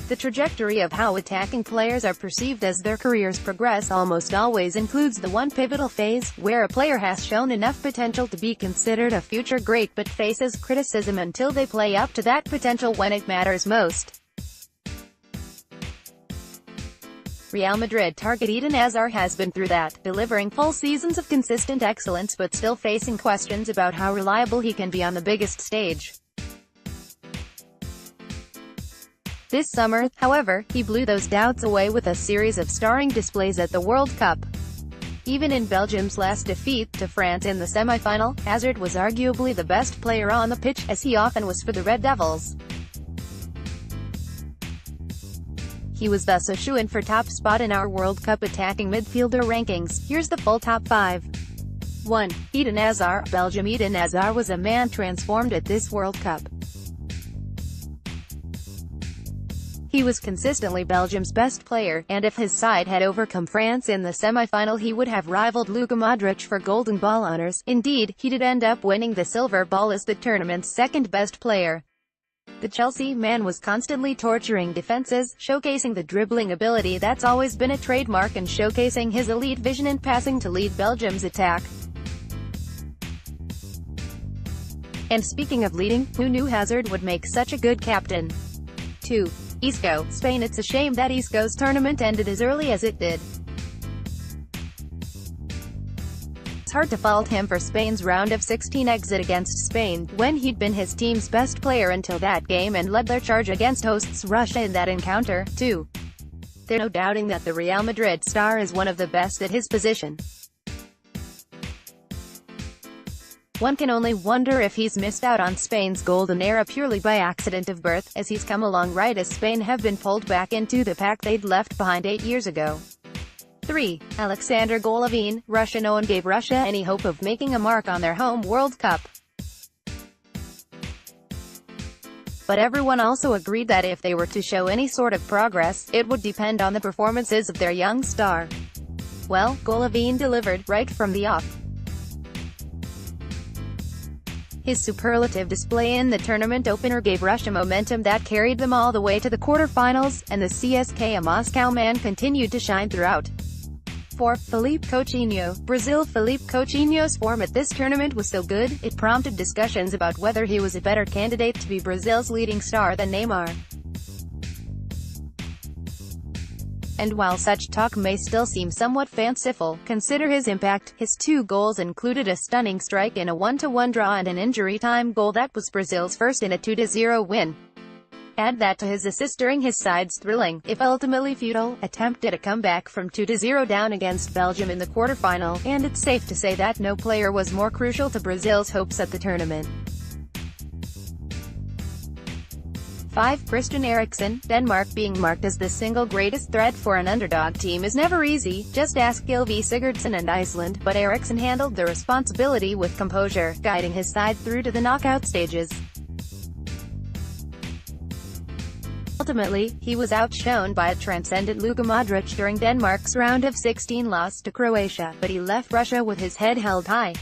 The trajectory of how attacking players are perceived as their careers progress almost always includes the one pivotal phase, where a player has shown enough potential to be considered a future great but faces criticism until they play up to that potential when it matters most. Real Madrid target Eden Hazard has been through that, delivering full seasons of consistent excellence but still facing questions about how reliable he can be on the biggest stage. This summer, however, he blew those doubts away with a series of starring displays at the World Cup. Even in Belgium's last defeat to France in the semi-final, Hazard was arguably the best player on the pitch, as he often was for the Red Devils. He was thus a shoo-in for top spot in our World Cup attacking midfielder rankings. Here's the full top 5. 1. Eden Hazard. Belgium. Eden Hazard was a man transformed at this World Cup. He was consistently Belgium's best player, and if his side had overcome France in the semi-final he would have rivaled Luka Modric for Golden Ball honors. Indeed, he did end up winning the silver ball as the tournament's second-best player. The Chelsea man was constantly torturing defenses, showcasing the dribbling ability that's always been a trademark and showcasing his elite vision and passing to lead Belgium's attack. And speaking of leading, who knew Hazard would make such a good captain? 2. Isco. Spain. It's a shame that Isco's tournament ended as early as it did. It's hard to fault him for Spain's round of 16 exit against Spain, when he'd been his team's best player until that game and led their charge against hosts Russia in that encounter, too. There's no doubting that the Real Madrid star is one of the best at his position. One can only wonder if he's missed out on Spain's golden era purely by accident of birth, as he's come along right as Spain have been pulled back into the pack they'd left behind 8 years ago. 3. Alexander Golovin. Russia. No one gave Russia any hope of making a mark on their home World Cup. But everyone also agreed that if they were to show any sort of progress, it would depend on the performances of their young star. Well, Golovin delivered, right from the off. His superlative display in the tournament opener gave Russia momentum that carried them all the way to the quarterfinals, and the CSKA Moscow man continued to shine throughout. 4. Filipe Coutinho. Brazil. Filipe Coutinho's form at this tournament was so good, it prompted discussions about whether he was a better candidate to be Brazil's leading star than Neymar. And while such talk may still seem somewhat fanciful, consider his impact. His 2 goals included a stunning strike in a 1-1 draw and an injury-time goal that was Brazil's first in a 2-0 win. Add that to his assist during his side's thrilling, if ultimately futile, attempt at a comeback from 2-0 down against Belgium in the quarterfinal, and it's safe to say that no player was more crucial to Brazil's hopes at the tournament. 5. Christian Eriksen. Denmark. Being marked as the single greatest threat for an underdog team is never easy, just ask Gylfi Sigurdsson and Iceland, but Eriksen handled the responsibility with composure, guiding his side through to the knockout stages. Ultimately, he was outshone by a transcendent Luka Modric during Denmark's round of 16 loss to Croatia, but he left Russia with his head held high.